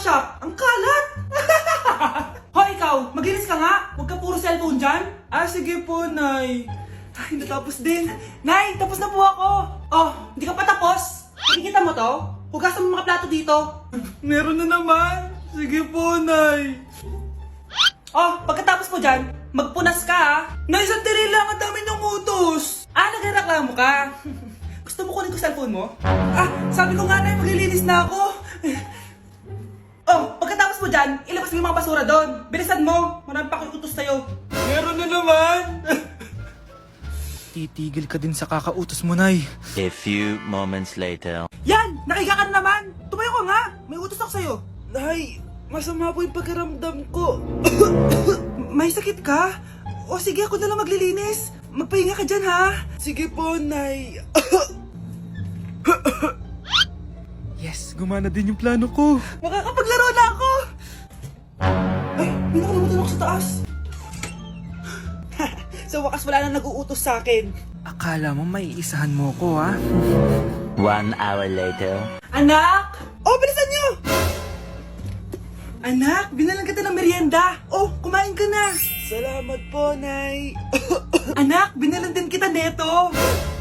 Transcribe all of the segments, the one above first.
shop. Ang kalat! Hoy, ikaw! Maglinis ka nga! Huwag ka puro cellphone dyan! Ah, sige po, Nay. Ay, natapos din. Nay, tapos na po ako! Oh, hindi ka pa tapos? Nakikita mo to? Hugasan mo mga plato dito. Meron na naman. Sige po, Nay. Oh, pagkatapos po dyan, magpunas ka ha. Nay, sandali lang. Ang dami niyong utos. Ah, nagreklamo ka? Gusto mo kunin ko cellphone mo? Ah, sabi ko nga, Nay, maglilinis na ako. Oh, pagkatapos mo dyan, ilabas mo yung mga basura doon. Bilisan mo. Marami pa akong utos sa'yo. Meron na naman. Titigil ka din sa kakautos mo, Nay. A few moments later. Yan! Nakiga ka na naman! Tumayo ka nga! May utos ako sa'yo. Nay, masama po yung pagkaramdam ko. May sakit ka? O sige, ako na lang maglilinis. Magpahinga ka dyan, ha? Sige po, Nay. Yes, gumana din yung plano ko. Makakapaglaro na ako! Ay, may nakalimutan ako sa taas. Sa wakas wala na nag-uutos sa akin. Akala mo may isahan mo ko, ha? 1 hour later. Anak! Oh, bilisan niyo! Anak, binalan kita ng merienda. Oh, kumain ka na. Salamat po, Nay. Anak, binalan din kita neto.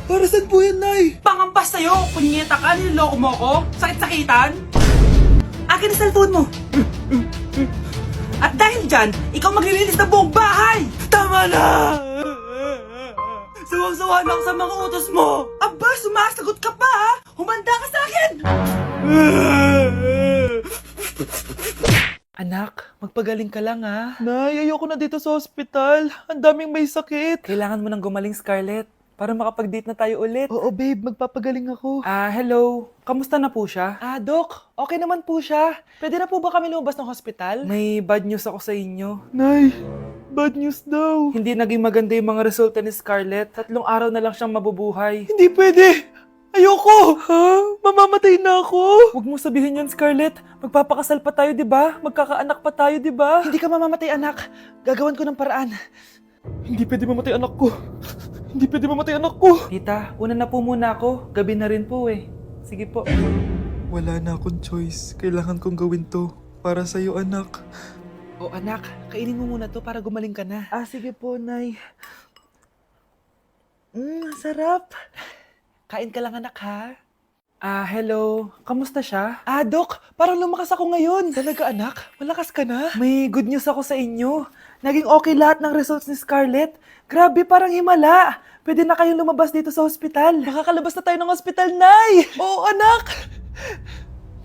Para saan po yan, Nay? Pangampas sa'yo. Punyeta ka, niloloko mo ko. Sakit-sakitan. Akin ang cellphone mo. At dahil dyan, ikaw maglilinis ng buong bahay. Tama na! Sawang-sawa na ako sa mga utos mo. Aba, sumasagot ka pa, ha? Humanda ka sa akin! Anak, magpagaling ka lang, ha? Nay, ayoko na dito sa ospital. Ang daming may sakit. Kailangan mo nang gumaling, Scarlett, para makapag-date na tayo ulit. Oo, babe. Magpapagaling ako. Hello. Kamusta na po siya? Doc. Okay naman po siya. Pwede na po ba kami lumabas ng hospital? May bad news ako sa inyo. Nay, bad news daw. Hindi naging maganda yung mga resulta ni Scarlett. 3 araw na lang siyang mabubuhay. Hindi pwede! Ayoko! Ha? Mamamatay na ako! Huwag mo sabihin yan, Scarlett. Magpapakasal pa tayo, di ba? Magkakaanak pa tayo, di ba? Hindi ka mamamatay, anak. Gagawan ko ng paraan. Hindi pwede mamatay anak ko. Hindi pwede mamatay anak ko. Tita, una na po muna ako. Gabi na rin po eh. Sige po. Wala na akong choice. Kailangan kong gawin to. Para sa'yo, anak. O anak, kainin mo muna to para gumaling ka na. Sige po, Nay. Sarap. Kain ka lang, anak, ha? Hello. Kamusta siya? Dok, parang lumakas ako ngayon. Talaga, anak? Malakas ka na? May good news ako sa inyo. Naging okay lahat ng results ni Scarlett. Grabe, parang himala. Pwede na kayong lumabas dito sa hospital. Makakalabas na tayo ng hospital, Nay! Oo, anak!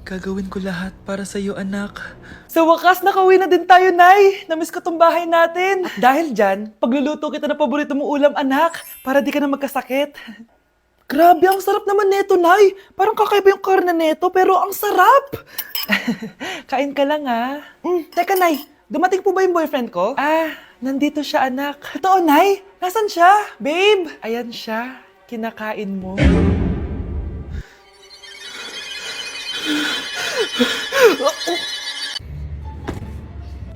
Gagawin ko lahat para sa'yo, anak. Sa wakas, nakauwi na din tayo, Nay. Namiss ko tong bahay natin. At dahil dyan, pagluluto kita ng paborito mong ulam, anak, para di ka na magkasakit. Grabe, ang sarap naman neto, Nay. Parang kakaiba yung karne neto, pero ang sarap. Kain ka lang, ha? Teka, Nay. Dumating po ba yung boyfriend ko? Nandito siya, anak. Totoo, Nay? Nasaan siya? Babe! Ayan siya. Kinakain mo.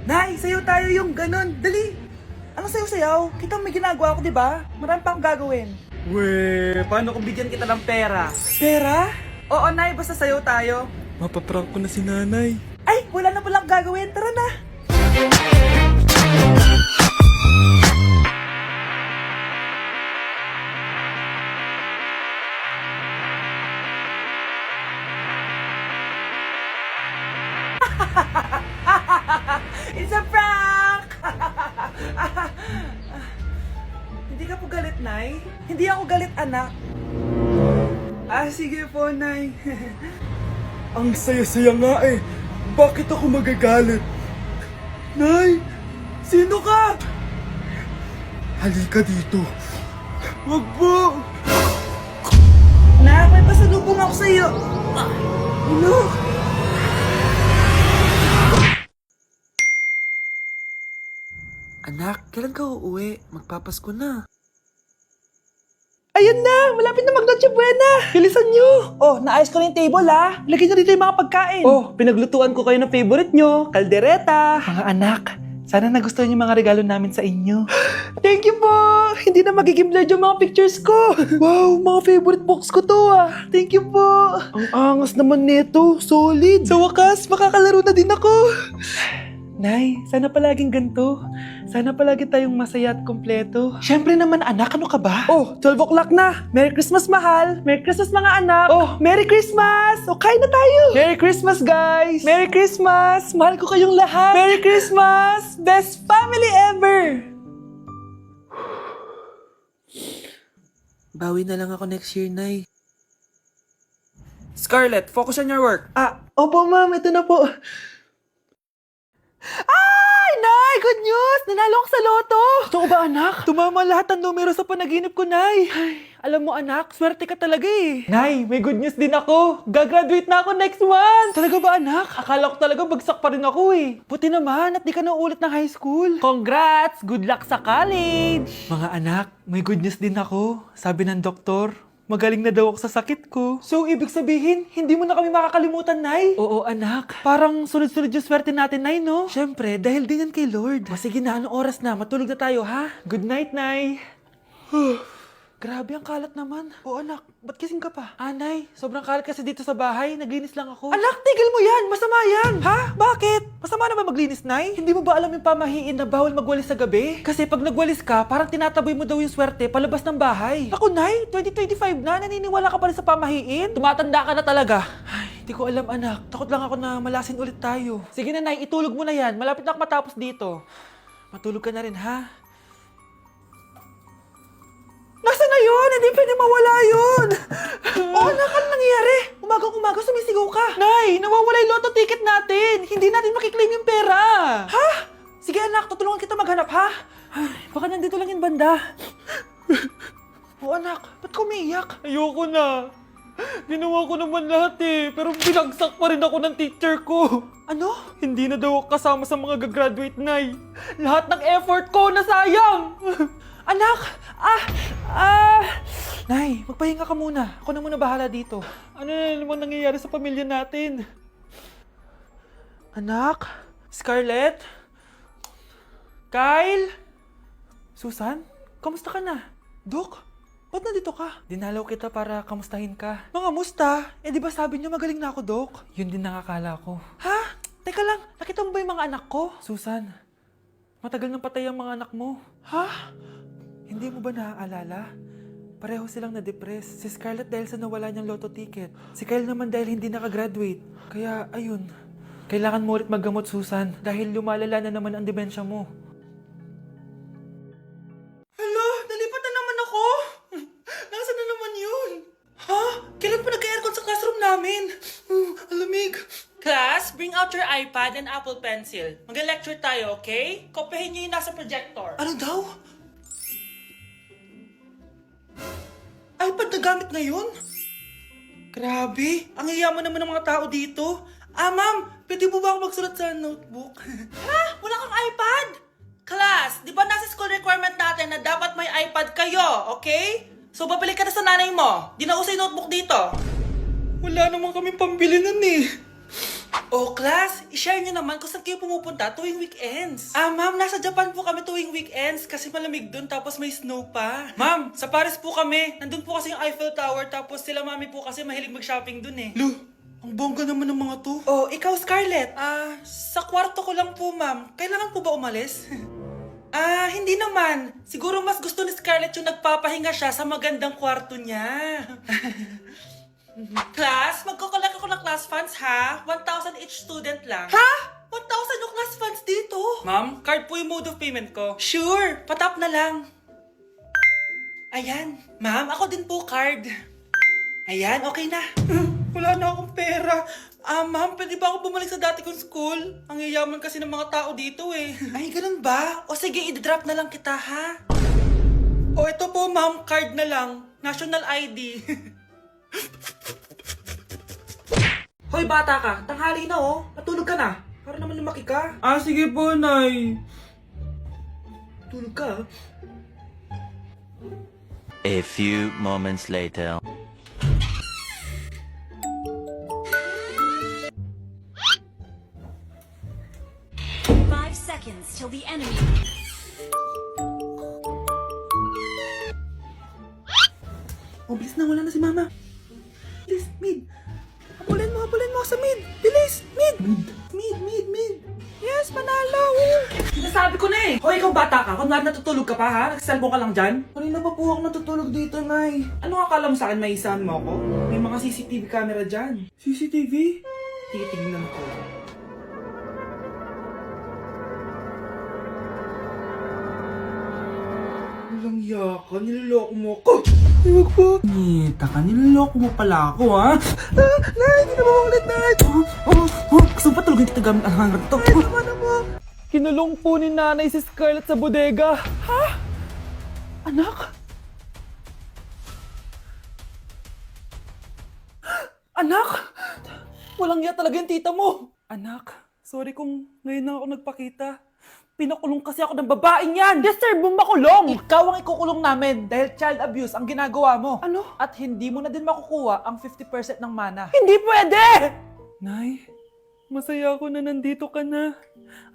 Nay, sayo tayo yung ganon. Dali! Ano sayo-sayaw? Kita may ginagawa ko, di ba? Marami pa akong gagawin. Weh, paano kung bigyan kita ng pera? Pera? Oo, Nay, basta sayo tayo. Mapaprank ko na si Nanay. Ay, wala na palang gagawin. Tara na! It's a prank! Hindi ka po galit, Nay? Hindi ako galit, anak. Sige po, Nay. Ang saya-saya nga eh. Bakit ako magagalit? Nay! Sino ka? Halika dito. Wag po! Nak, may pasalubong ako sa'yo. Ano? Anak, kailan ka uuwi? Magpapasko na. Ayun na! Malapit na mag-Noche Buena! Bilisan nyo! Oh, naayos ko na yung table, ha? Lagyan nyo dito yung mga pagkain. Oh, pinaglutuan ko kayo ng favorite nyo. Kaldereta. Mga anak, Sana nagustuhan yung mga regalo namin sa inyo. Thank you po! Hindi na magiging blurred yung mga pictures ko. Wow, mga favorite books ko to ah. Thank you po. Ang angas naman nito. Solid. Sa wakas, makakalaro na din ako. Nay, sana palaging ganito. Sana palagi tayong masaya at kompleto. Siyempre naman anak, ano ka ba? Oh, 12 o'clock na. Merry Christmas, mahal. Merry Christmas, mga anak. Oh, Merry Christmas! O, kain na tayo. Merry Christmas, guys. Merry Christmas. Mahal ko kayong lahat. Merry Christmas. Best family ever. Bawi na lang ako next year, Nay. Scarlett, focus on your work. Opo, ma'am. Ito na po. Ay, Nay! Good news! Nanalo ako sa loto! Totoo ba, anak? Tumama lahat ng numero sa panaginip ko, Nay. Ay, alam mo, anak, swerte ka talaga eh. Nay, may good news din ako. Gagraduate na ako next month! Talaga ba, anak? Akala ko talaga bagsak pa rin ako eh. Buti naman at di ka na ulit ng high school. Congrats! Good luck sa college! Mga anak, may good news din ako. Sabi ng doktor, magaling na daw ako sa sakit ko. So, ibig sabihin, hindi mo na kami makakalimutan, Nay? Oo, anak. Parang sunod-sunod yung swerte natin, Nay, no? Siyempre, dahil din yan kay Lord. O sige na, anong oras na? Matulog na tayo, ha? Good night, Nay. Grabe, ang kalat naman. O anak, ba't kising ka pa? Nay, sobrang kalat kasi dito sa bahay. Naglinis lang ako. Anak, tigil mo yan! Masama yan! Ha? Bakit? Masama na ba maglinis, Nay? Hindi mo ba alam yung pamahiin na bawal magwalis sa gabi? Kasi pag nagwalis ka, parang tinataboy mo daw yung swerte palabas ng bahay. Ako, Nay, 2025 na, naniniwala ka pa rin sa pamahiin? Tumatanda ka na talaga. Ay, hindi ko alam, anak. Takot lang ako na malasin ulit tayo. Sige na, Nay, itulog mo na yan. Malapit na ako matapos dito. Matulog ka na rin, ha? Nasaan na yun? Hindi pwede mawala yun! Anak, ano nangyayari? Umagang-umaga sumisigaw ka. Nay, nawawala yung lotto ticket natin. Hindi natin makiklaim yung pera. Ha? Sige anak, tutulungan kita maghanap, ha? Ay, baka nandito lang yung banda. Anak, ba't ka umiiyak? Ayoko na. Ginawa ko naman lahat eh, pero binagsak pa rin ako ng teacher ko. Ano? Hindi na daw ako kasama sa mga gagraduate, Nay. Lahat ng effort ko nasayang. Anak! Nay, magpahinga ka muna. Ako na muna bahala dito. Ano na naman nangyayari sa pamilya natin? Anak? Scarlett? Kyle? Susan? Kamusta ka na? Dok? Ba't nandito ka? Dinalaw kita para kamustahin ka. Mga musta? Eh di ba sabi niyo magaling na ako, Dok? Yun din nakakala ko. Ha? Teka lang, nakita mo ba yung mga anak ko? Susan, matagal nang patay ang mga anak mo. Ha? Hindi mo ba naaalala? Pareho silang na-depress. Si Scarlett dahil sa nawala niyang lotto ticket. Si Kyle naman dahil hindi nakagraduate. Kaya, ayun. Kailangan mo ulit maggamot, Susan. Dahil lumalala na naman ang demensya mo. Hala, nalipat na naman ako. Nasaan na naman yun? Ha? Kailan pa nagka-aircon sa classroom namin? Alamig. Class, bring out your iPad and Apple Pencil. Mag-lecture tayo, okay? Kopyahin niyo yung nasa projector. Ano daw? iPad na gamit ngayon? Grabe, ang yayaman naman ng mga tao dito. Ma'am, pwede mo ba ako magsulat sa notebook? Ha? Wala kang iPad? Class, di ba nasa school requirement natin na dapat may iPad kayo, okay? So, babalik ka na sa nanay mo. Di na uso yung notebook dito. Wala naman kami pambili nun eh. Oh, class, i-share nyo naman kung saan kayo pumupunta tuwing weekends. Ma'am, nasa Japan po kami tuwing weekends kasi malamig dun tapos may snow pa. Ma'am, sa Paris po kami. Nandun po kasi yung Eiffel Tower tapos sila mami po kasi mahilig mag-shopping dun eh. Lu, ang bongga naman ng mga to. Oh, ikaw Scarlett. Sa kwarto ko lang po, ma'am. Kailangan po ba umalis? Hindi naman. Siguro mas gusto ni Scarlett yung nagpapahinga siya sa magandang kwarto niya. Class, magkukulak ako ng class funds ha. 1,000 each student lang. Ha? 1,000 yung class funds dito? Ma'am, card po yung mode of payment ko. Sure, patap na lang. Ayan. Ma'am, ako din po card. Ayan, okay na. Wala na akong pera. Ma'am, pwede ba ako bumalik sa dati kong school? Ang yayaman kasi ng mga tao dito eh. Ay, ganun ba? O sige, i-drop na lang kita ha. O ito po ma'am, card na lang. National ID. Hoy bata ka, tanghali na oh. Natulog ka na. Para naman lumaki ka. Sige po, Nay. Tulog ka. A few moments later. seconds till the enemy. Oh, bilis na, wala na si Mama. Bilis, mid. Habulin mo sa mid. Bilis, mid. Mid. Yes, manalo. Sinasabi ko na eh. Hoy, ikaw bata ka. Kunwari natutulog ka pa ha? Nagsiselfone ka lang dyan? Kanina pa po ako natutulog dito, Nay. Ano akala mo sa akin, maisahan mo ako? May mga CCTV camera dyan. CCTV? Titingnan ko. Walang yaka, niloloko mo ako. Huwag po. Nita ka, niloloko mo pala ako, ha? Nay, hindi na maulit, Nay. Gusto mo pa tulogin kita gamit ang hangar to? Ay, naman na mo. Kinulong po ni nanay si Scarlett sa bodega. Ha? Anak? Anak? Walang iya talaga yung tita mo. Anak, sorry kung ngayon na ako nagpakita. Pinakulong kasi ako ng babaeng yan! Deserve mo makulong! Ikaw ang ikukulong namin dahil child abuse ang ginagawa mo. Ano? At hindi mo na din makukuha ang 50% ng mana. Hindi pwede! Nay, masaya ako na nandito ka na.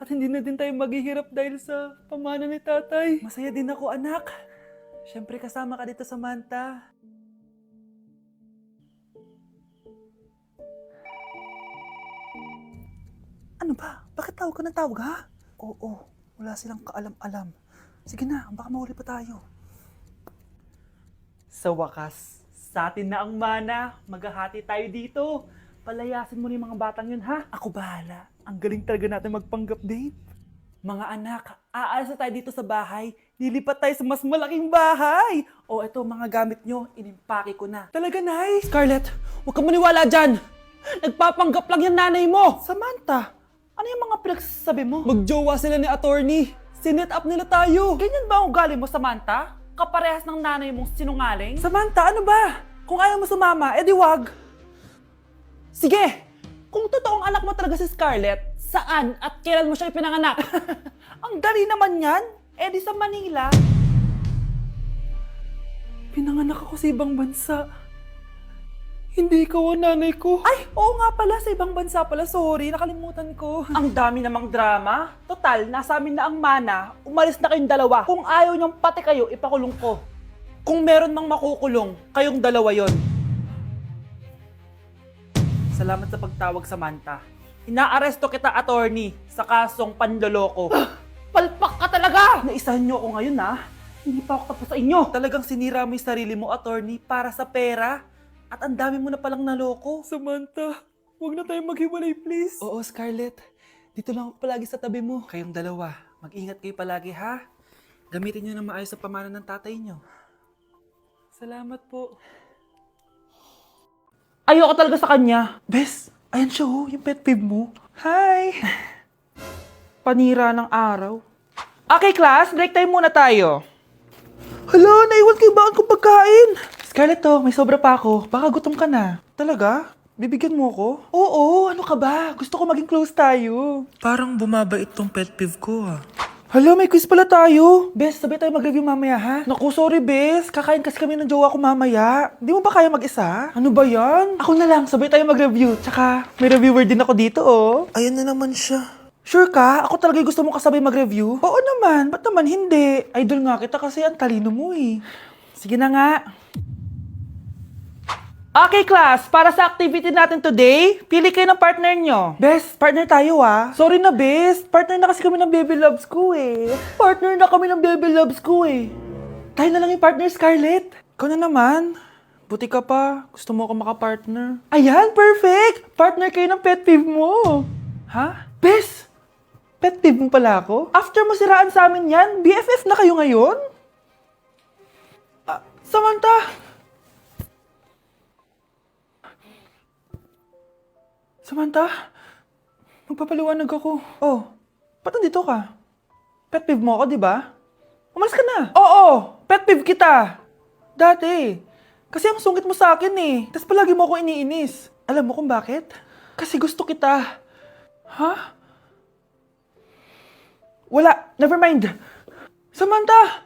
At hindi na din tayo maghihirap dahil sa pamana ni tatay. Masaya din ako, anak. Siyempre kasama ka dito sa Manta. Ano ba? Bakit tawag ka ng tawag, ha? Oo, wala silang kaalam-alam. Sige na, baka mahuli pa tayo. Sa wakas, sa atin na ang mana. Maghahati tayo dito. Palayasin mo na yung mga batang yun, ha? Ako bahala. Ang galing talaga natin magpanggap date. Mga anak, aalis na tayo dito sa bahay. Lilipat tayo sa mas malaking bahay. O eto, mga gamit nyo, inimpake ko na. Talaga, Nay? Scarlett, huwag kang maniwala dyan. Nagpapanggap lang yung nanay mo. Samantha, ano yung mga pinagsasabi mo? Magjowa sila ni attorney. Sinet up nila tayo. Ganyan ba ang ugali mo, Samantha? Kaparehas ng nanay mong sinungaling. Samantha, ano ba? Kung ayaw mo sumama, edi wag. Sige, kung totoong anak mo talaga si Scarlett, saan at kailan mo siya ipinanganak? Ang dali naman yan. Edi sa Manila. Pinanganak ako sa ibang bansa. Hindi ikaw ang nanay ko. Ay, oo nga pala, sa ibang bansa pala. Sorry, nakalimutan ko. Ang dami namang drama. Total, nasa amin na ang mana. Umalis na kayong dalawa. Kung ayaw niyong pati kayo, ipakulong ko. Kung meron mang makukulong, kayong dalawa yon. Salamat sa pagtawag, Samantha. Inaaresto kita, attorney, sa kasong panloloko. Palpak ka talaga! Naisahan niyo ako ngayon, ha? Hindi pa ako tapos sa inyo. Talagang sinira mo yung sarili mo, attorney, para sa pera. At ang dami mo na palang naloko. Samantha, huwag na tayong maghiwalay, please. Oo, Scarlett. Dito lang ako palagi sa tabi mo. Kayong dalawa, mag-ingat kayo palagi, ha? Gamitin niyo na maayos sa pamana ng tatay niyo. Salamat po. Ayoko talaga sa kanya. Bes, ayan siya oh, yung pet peeve mo. Hi! Panira ng araw. Okay, class. Break time muna tayo. Hala, naiwan kayo bakit kong pagkain? Scarlett, to, may sobra pa ako. Baka gutom ka na. Talaga? Bibigyan mo ako? Oo, ano ka ba? Gusto ko maging close tayo. Parang bumabait tong pet peeve ko ah. Hala, may quiz pala tayo. Bes, sabay tayo mag-review mamaya, ha? Naku, sorry bes. Kakain kasi kami ng jowa ko mamaya. Di mo ba kaya mag-isa? Ano ba yan? Ako na lang, sabay tayo mag-review. Tsaka, may reviewer din ako dito oh. Ayan na naman siya. Sure ka? Ako talaga yung gusto mo kasabay mag-review? Oo naman, ba't naman hindi? Idol nga kita kasi ang talino mo eh. Sige na nga. Okay, class. Para sa activity natin today, pili kayo ng partner nyo. Bes, partner tayo ah. Sorry na, bes. Partner na kasi kami ng baby loves ko eh. Partner na kami ng baby loves ko eh. Tayo na lang yung partner, Scarlett. Ikaw na naman. Buti ka pa. Gusto mo ako makapartner. Ayan, perfect! Partner kayo ng pet peeve mo. Ha? Bes! Pet peeve mo pala ako? After mo siraan sa amin yan, BFF na kayo ngayon? Samantha! Samantha, magpapaliwanag ako. Oh, ba't nandito ka? Pet peeve mo ako, di ba? Umalis ka na. Oo, pet peeve kita. Dati. Kasi ang sungit mo sa akin eh. Tapos palagi mo ako iniinis. Alam mo kung bakit? Kasi gusto kita. Ha? Wala, never mind. Samantha!